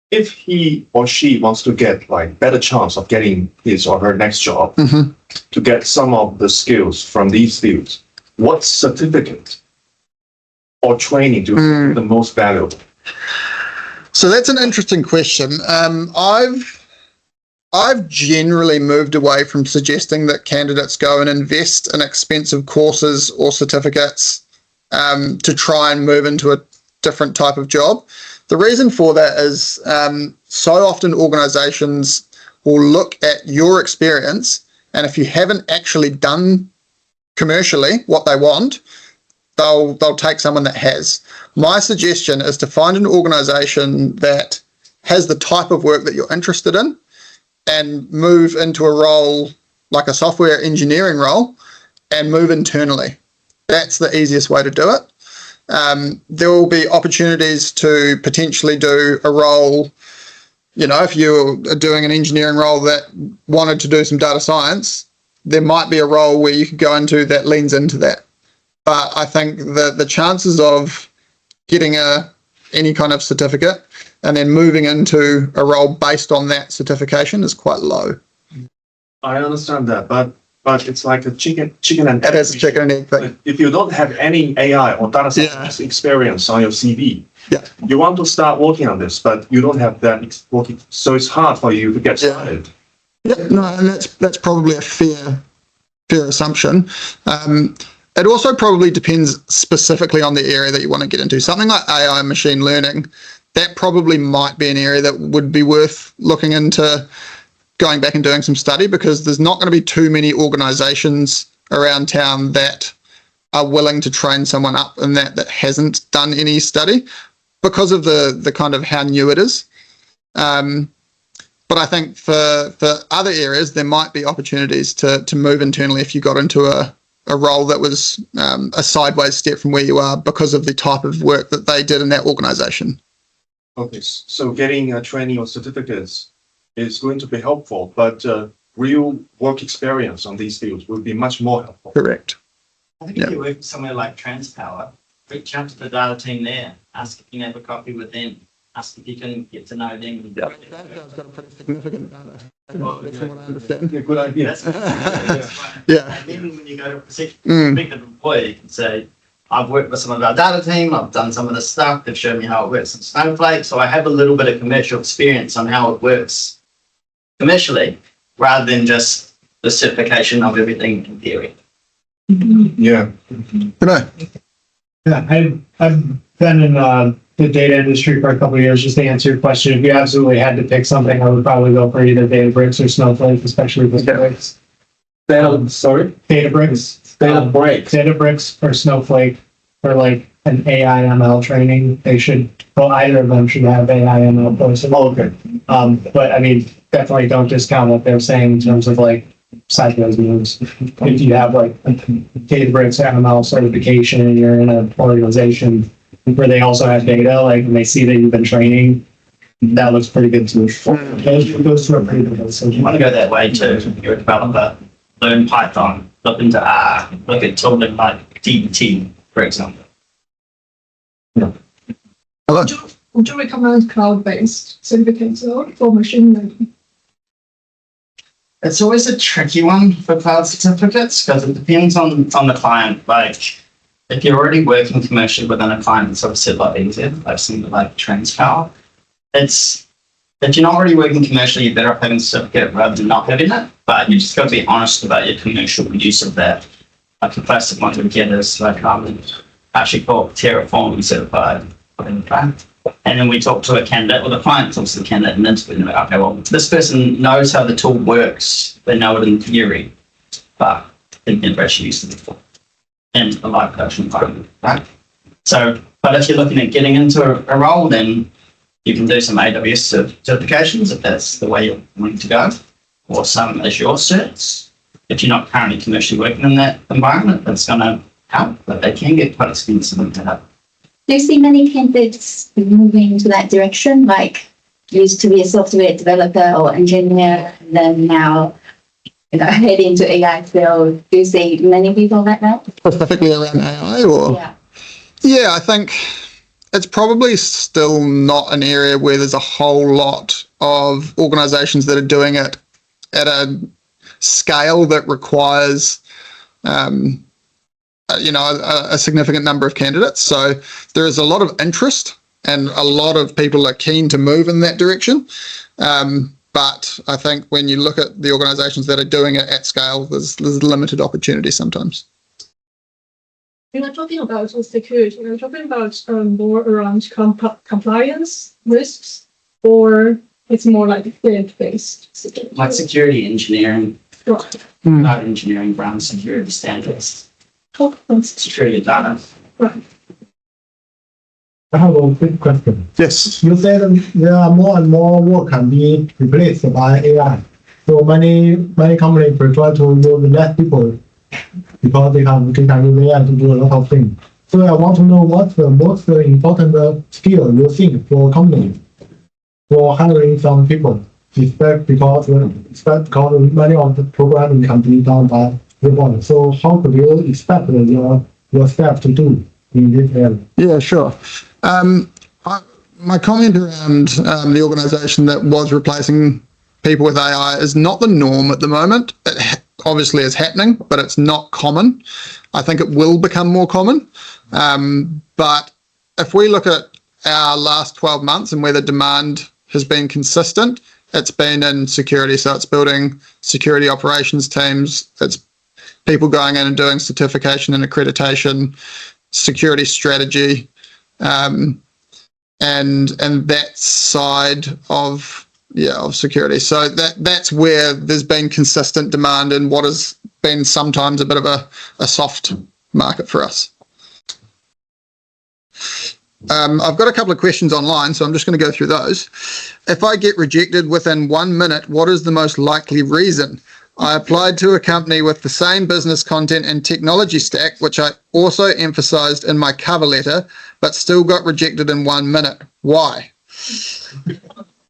if he or she wants to get like better chance of getting his or her next job, to get some of the skills from these fields, what certificate or training do you think the most valuable? So that's an interesting question. I've generally moved away from suggesting that candidates go and invest in expensive courses or certificates to try and move into a different type of job. The reason for that is so often organizations will look at your experience, and if you haven't actually done commercially what they want, they'll take someone that has. My suggestion is to find an organization that has the type of work that you're interested in and move into a role like a software engineering role and move internally. That's the easiest way to do it. There will be opportunities to potentially do a role, you know, if you're doing an engineering role that wanted to do some data science, there might be a role where you could go into that leans into that. But I think that the chances of getting any kind of certificate and then moving into a role based on that certification is quite low. I understand that, but it's like a chicken and egg. It is a chicken and egg thing. If you don't have any AI or data science experience on your CV, you want to start working on this, but you don't have that working, so it's hard for you to get started. Yeah, no, and that's probably a fair assumption. It also probably depends specifically on the area that you want to get into. Something like AI and machine learning, that probably might be an area that would be worth looking into going back and doing some study, because there's not going to be too many organizations around town that are willing to train someone up in that hasn't done any study because of the kind of how new it is. But I think for other areas, there might be opportunities to move internally if you got into a role that was a sideways step from where you are because of the type of work that they did in that organization. Okay, so getting a training or certificates is going to be helpful, but real work experience on these fields will be much more helpful. Correct. I think if you work somewhere like Transpower, reach out to the data team there, ask if you can have a coffee with them, ask if you can get to know them. Yeah, that's got a pretty significant data. That's from what I understand. Yeah, good idea. Yeah. And then when you go to a prospective employee, you can say, I've worked with some of our data team, I've done some of this stuff, they've shown me how it works in Snowflake, so I have a little bit of commercial experience on how it works commercially, rather than just the certification of everything in theory. Yeah. Yeah, I've been in the data industry for a couple of years. Just to answer your question, if you absolutely had to pick something, I would probably go for either Databricks or Snowflake, especially with Databricks. Databricks. Databricks or Snowflake for like an AI ML training. Either of them should have AI ML courses. Oh, okay. But I mean, definitely don't discount what they're saying in terms of like sideways moves. If you have like a Databricks ML certification and you're in an organization where they also have data, like when they see that you've been training, that looks pretty good too. Those two are pretty good. So You want to go that way too. If you're a developer, learn Python, look into R, look at tooling like DBT, for example. Hello. Would you recommend cloud-based certificates for machine learning? It's always a tricky one for cloud certificates because it depends on the client. Like, if you're already working commercially within a client, it's obviously a lot easier. Like something like Transpower. If you're not already working commercially, you're better off having a certificate rather than not having it. But you just got to be honest about your commercial use of that. Like the classic one to get is like actually got Terraform certified. And then we talk to a candidate, or the client talks to the candidate, and then okay, well, this person knows how the tool works. They know it in theory, but they've never actually used it before in a live production environment, right? So, but if you're looking at getting into a role, then you can do some AWS certifications if that's the way you're wanting to go, or some Azure certs. If you're not currently commercially working in that environment, that's going to help, but they can get quite expensive to help. Do you see many candidates moving to that direction, like used to be a software developer or engineer, and then now head into AI field? Do you see many people like that? Specifically around AI, or? Yeah, I think it's probably still not an area where there's a whole lot of organizations that are doing it at a scale that requires a significant number of candidates. So there is a lot of interest and a lot of people are keen to move in that direction. But I think when you look at the organizations that are doing it at scale, there's limited opportunity sometimes. We're not talking about security. We're talking about more around compliance risks, or it's more like field-based security. Like security engineering, Right. not engineering around security standards, security data. Right. I have a quick question. Yes. You said there are more and more work can be replaced by AI. So many companies prefer to use less people because they can use AI to do a lot of things. So I want to know what's the most important skill you think for companies for hiring some people, because many of the programming can be done by robots. So how could you expect your staff to do in this area? Yeah, sure. My comment around the organisation that was replacing people with AI is not the norm at the moment. It obviously is happening, but it's not common. I think it will become more common. But if we look at our last 12 months and where the demand has been consistent, it's been in security. So it's building security operations teams. It's people going in and doing certification and accreditation, security strategy, and that side of security. So that's where there's been consistent demand in what has been sometimes a bit of a soft market for us. I've got a couple of questions online, so I'm just going to go through those. If I get rejected within 1 minute, what is the most likely reason? I applied to a company with the same business content and technology stack, which I also emphasized in my cover letter, but still got rejected in 1 minute. Why?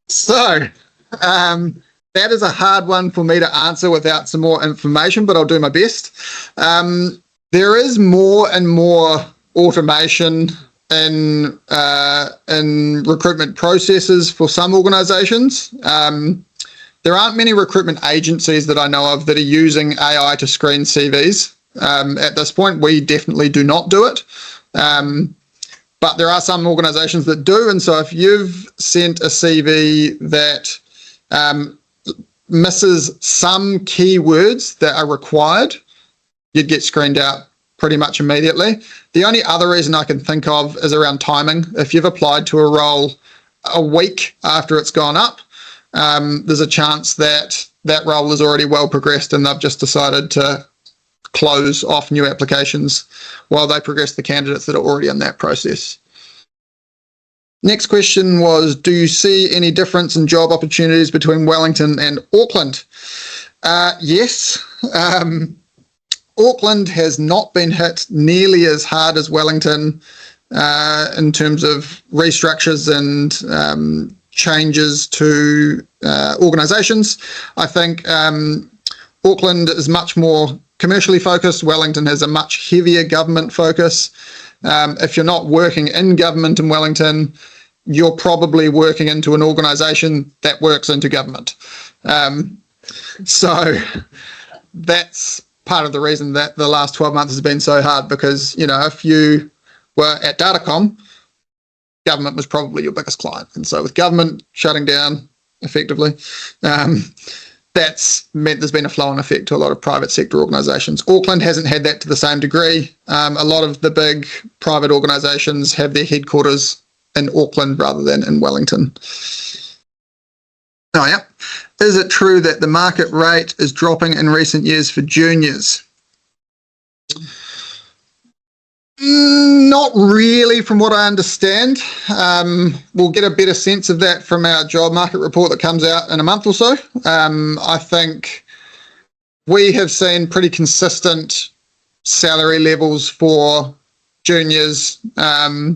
So that is a hard one for me to answer without some more information, but I'll do my best. There is more and more automation in recruitment processes for some organizations. There aren't many recruitment agencies that I know of that are using AI to screen CVs. At this point, we definitely do not do it. But there are some organizations that do. And so if you've sent a CV that misses some keywords that are required, you'd get screened out pretty much immediately. The only other reason I can think of is around timing. If you've applied to a role a week after it's gone up, there's a chance that that role is already well progressed and they've just decided to close off new applications while they progress the candidates that are already in that process. Next question was, do you see any difference in job opportunities between Wellington and Auckland? Yes. Auckland has not been hit nearly as hard as Wellington in terms of restructures and changes to organisations. I think Auckland is much more commercially focused. Wellington has a much heavier government focus. If you're not working in government in Wellington, you're probably working into an organisation that works into government. So that's part of the reason that the last 12 months has been so hard, because, you know, if you were at Datacom, government was probably your biggest client. And so with government shutting down effectively, that's meant there's been a flow-on effect to a lot of private sector organisations. Auckland hasn't had that to the same degree. A lot of the big private organisations have their headquarters in Auckland rather than in Wellington. Oh, yeah. Is it true that the market rate is dropping in recent years for juniors? Not really, from what I understand. We'll get a better sense of that from our job market report that comes out in a month or so. I think we have seen pretty consistent salary levels for juniors. There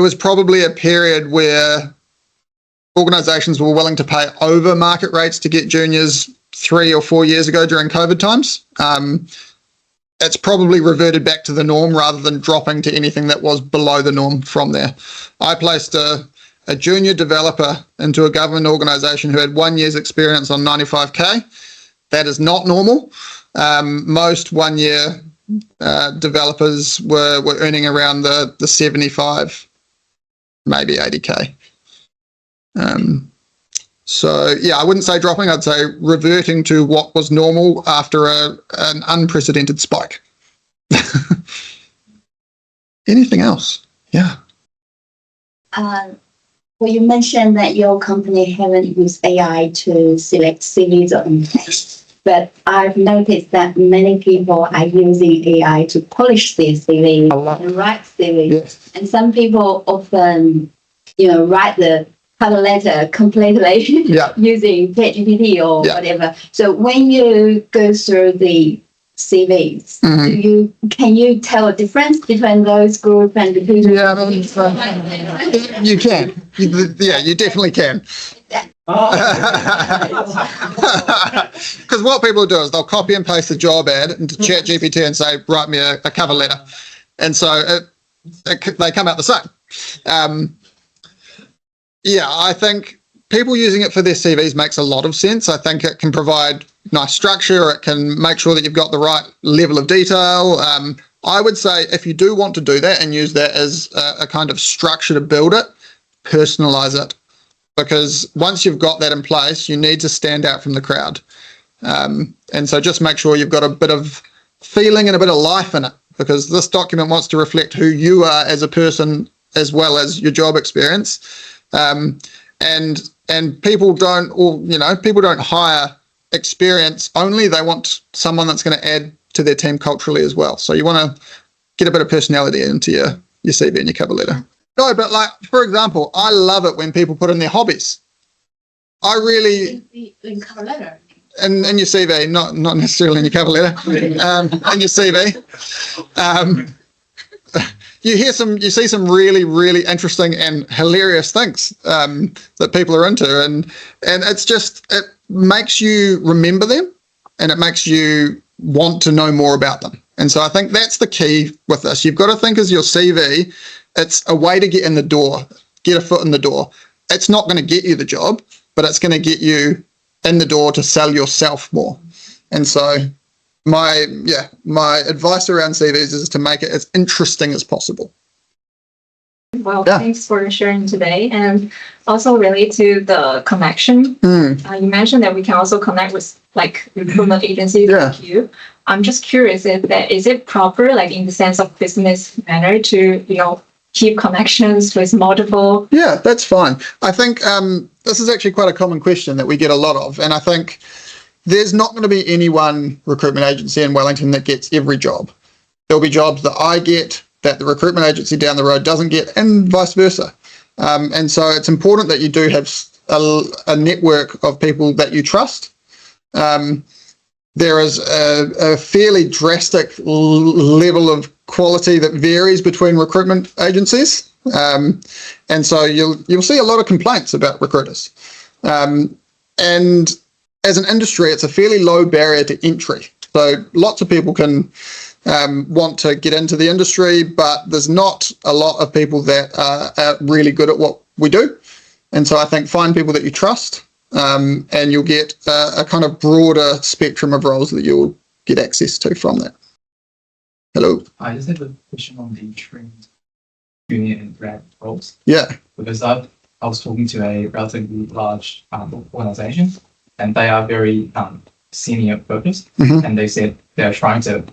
was probably a period where organisations were willing to pay over market rates to get juniors 3 or 4 years ago during COVID times. It's probably reverted back to the norm rather than dropping to anything that was below the norm from there. I placed a junior developer into a government organisation who had 1 year's experience on 95k. That is not normal. Most 1 year developers were earning around the 75, maybe 80k. So yeah, I wouldn't say dropping, I'd say reverting to what was normal after an unprecedented spike. Anything else? Yeah. Well, you mentioned that your company haven't used AI to select CVs or unpack, but I've noticed that many people are using AI to polish their CV and write CVs. Yes. And some people often, write the cover letter completely using ChatGPT or whatever. So when you go through the CVs, can you tell a difference between those groups and the people? Yeah, you can. You definitely can. Because what people do is they'll copy and paste the job ad into ChatGPT and say, write me a cover letter. And so they come out the same. Yeah, I think people using it for their CVs makes a lot of sense. I think it can provide nice structure. It can make sure that you've got the right level of detail. I would say if you do want to do that and use that as a kind of structure to build it, personalize it. Because once you've got that in place, you need to stand out from the crowd. And so just make sure you've got a bit of feeling and a bit of life in it, because this document wants to reflect who you are as a person as well as your job experience. And people don't hire experience only. They want someone that's going to add to their team culturally as well. So you want to get a bit of personality into your CV and your cover letter. No, but like, for example, I love it when people put in their hobbies. I really... In cover letter? In your CV, not necessarily in your cover letter, in your CV. You see some really, really interesting and hilarious things that people are into, and it makes you remember them, and it makes you want to know more about them. And so I think that's the key with this. You've got to think as your CV, it's a way to get in the door, get a foot in the door. It's not going to get you the job, but it's going to get you in the door to sell yourself more. And so my advice around CVs is to make it as interesting as possible. Well, thanks for sharing today, and also relate to the connection. You mentioned that we can also connect with like recruitment agencies like you. I'm just curious is it proper, like in the sense of business manner, to keep connections with multiple? Yeah, that's fine. I think this is actually quite a common question that we get a lot of, and I think there's not going to be any one recruitment agency in Wellington that gets every job. There'll be jobs that I get that the recruitment agency down the road doesn't get, and vice versa. And so it's important that you do have a network of people that you trust. There is a fairly drastic level of quality that varies between recruitment agencies. And so you'll see a lot of complaints about recruiters. And as an industry, it's a fairly low barrier to entry. So lots of people can want to get into the industry, but there's not a lot of people that are really good at what we do. And so I think find people that you trust, and you'll get a kind of broader spectrum of roles that you'll get access to from that. Hello. I just have a question on the trained junior and grad roles. Yeah. Because I was talking to a relatively large organization, and they are very senior focused, Mhm. and they said they're trying to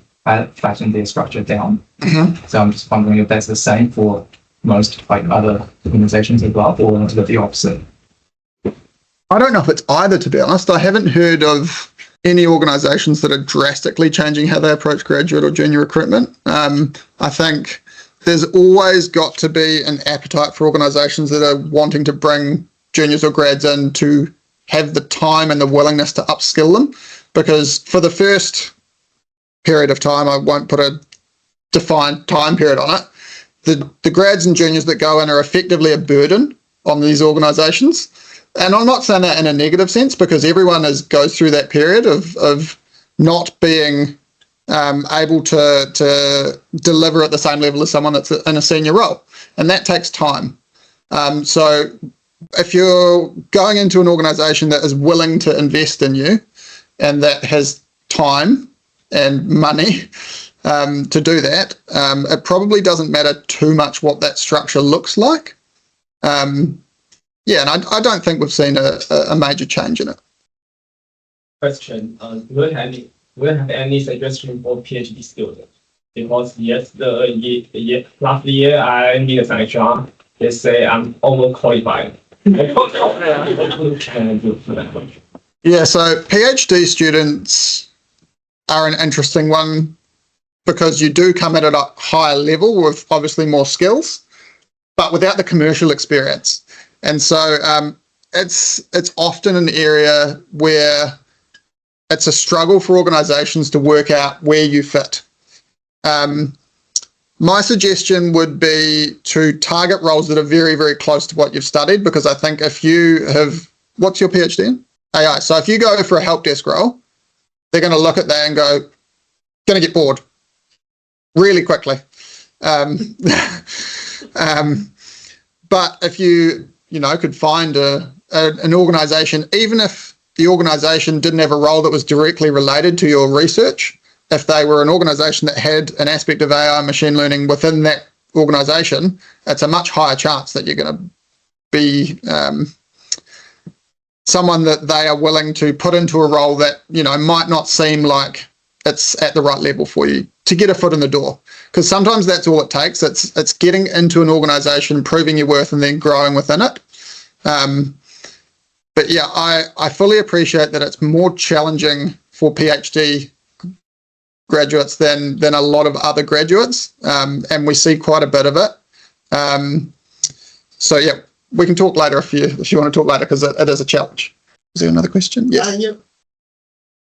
flatten their structure down. Mhm. So I'm just wondering if that's the same for most like other organizations as well, or is it the opposite? I don't know if it's either, to be honest. I haven't heard of any organisations that are drastically changing how they approach graduate or junior recruitment. I think there's always got to be an appetite for organisations that are wanting to bring juniors or grads in to have the time and the willingness to upskill them, because for the first period of time, I won't put a defined time period on it, the grads and juniors that go in are effectively a burden on these organisations. And I'm not saying that in a negative sense, because everyone goes through that period of not being able to deliver at the same level as someone that's in a senior role, and that takes time. So if you're going into an organisation that is willing to invest in you and that has time and money to do that, it probably doesn't matter too much what that structure looks like. Yeah, and I don't think we've seen a major change in it. Question: Do you have any suggestion for PhD students? Because yes, last year I need an exam. They say I'm overqualified. What can I do for that? Yeah, so PhD students are an interesting one because you do come in at a higher level with obviously more skills, but without the commercial experience. And so it's often an area where it's a struggle for organisations to work out where you fit. My suggestion would be to target roles that are very, very close to what you've studied, because I think if you have, what's your PhD in? AI. So if you go for a help desk role, they're going to look at that and go, going to get bored really quickly. But if you could find an organisation, even if the organisation didn't have a role that was directly related to your research, if they were an organisation that had an aspect of AI and machine learning within that organisation, it's a much higher chance that you're going to be someone that they are willing to put into a role that, might not seem like it's at the right level for you to get a foot in the door. Because sometimes that's all it takes. It's getting into an organisation, proving your worth, and then growing within it. But yeah, I fully appreciate that it's more challenging for PhD graduates than a lot of other graduates, and we see quite a bit of it. So yeah, we can talk later if you want to talk later, because it is a challenge. Is there another question? Yes.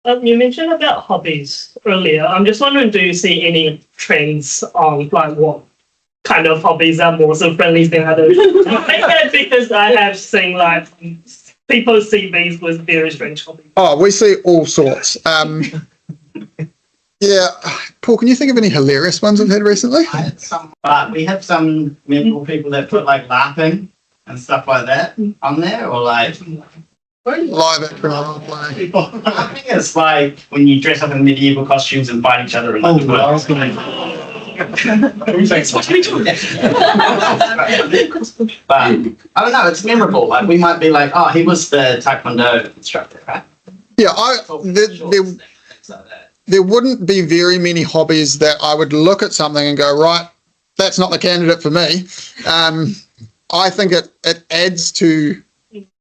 You mentioned about hobbies earlier. I'm just wondering, do you see any trends on like what kind of hobbies are more so friendly than others? I think that because I have seen like people's CVs with very strange hobbies. Oh, we see all sorts. Yeah, Paul, can you think of any hilarious ones we've had recently? We have some memorable people that put like laughing and stuff like that on there, or like live action role play. I think it's like when you dress up in medieval costumes and fight each other. But I don't know, it's memorable. Like we might be like, oh, he was the Taekwondo instructor, right? Yeah, there wouldn't be very many hobbies that I would look at something and go, right, that's not the candidate for me. I think it adds to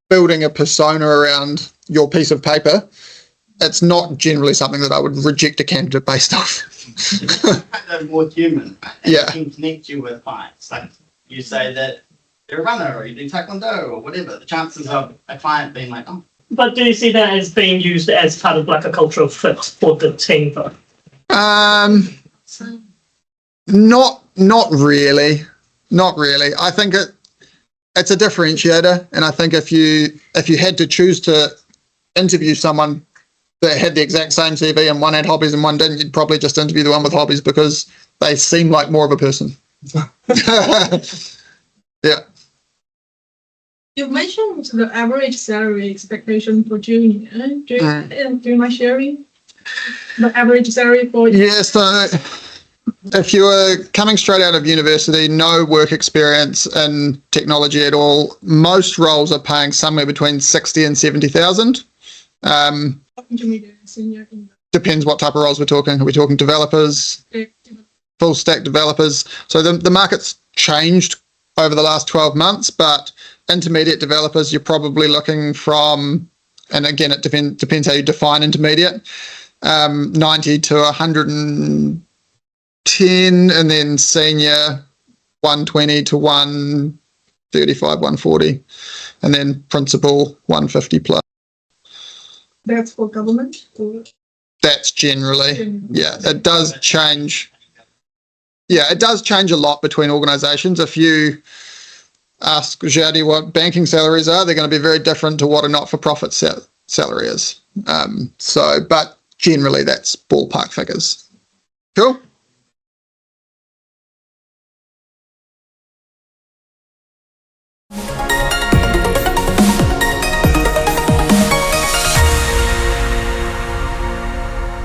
building a persona around your piece of paper. It's not generally something that I would reject a candidate based off. They're more human. And Yeah. They can connect you with clients. Like you say that you're a runner or you do Taekwondo or whatever. The chances of a client being like, oh. But do you see that as being used as part of like a cultural fit for the team though? Not really. Not really. I think it's a differentiator, and I think if you had to choose to interview someone that had the exact same CV and one had hobbies and one didn't, you'd probably just interview the one with hobbies because they seem like more of a person. Yeah. You mentioned the average salary expectation for junior. Do you mind sharing the average salary for? Yeah, so if you were coming straight out of university, no work experience in technology at all, most roles are paying somewhere between 60 and 70,000. Intermediate, senior, Depends what type of roles we're talking. Are we talking developers, full stack developers? So the market's changed over the last 12 months, but intermediate developers, you're probably looking from, and again, it depends how you define intermediate, 90 to 110, and then senior 120 to 135, 140, and then principal 150 plus. that's for government? Or? That's generally, yeah, it does change. Yeah, it does change a lot between organisations. If you ask Jadi what banking salaries are, they're going to be very different to what a not-for-profit salary is. But generally that's ballpark figures. Cool.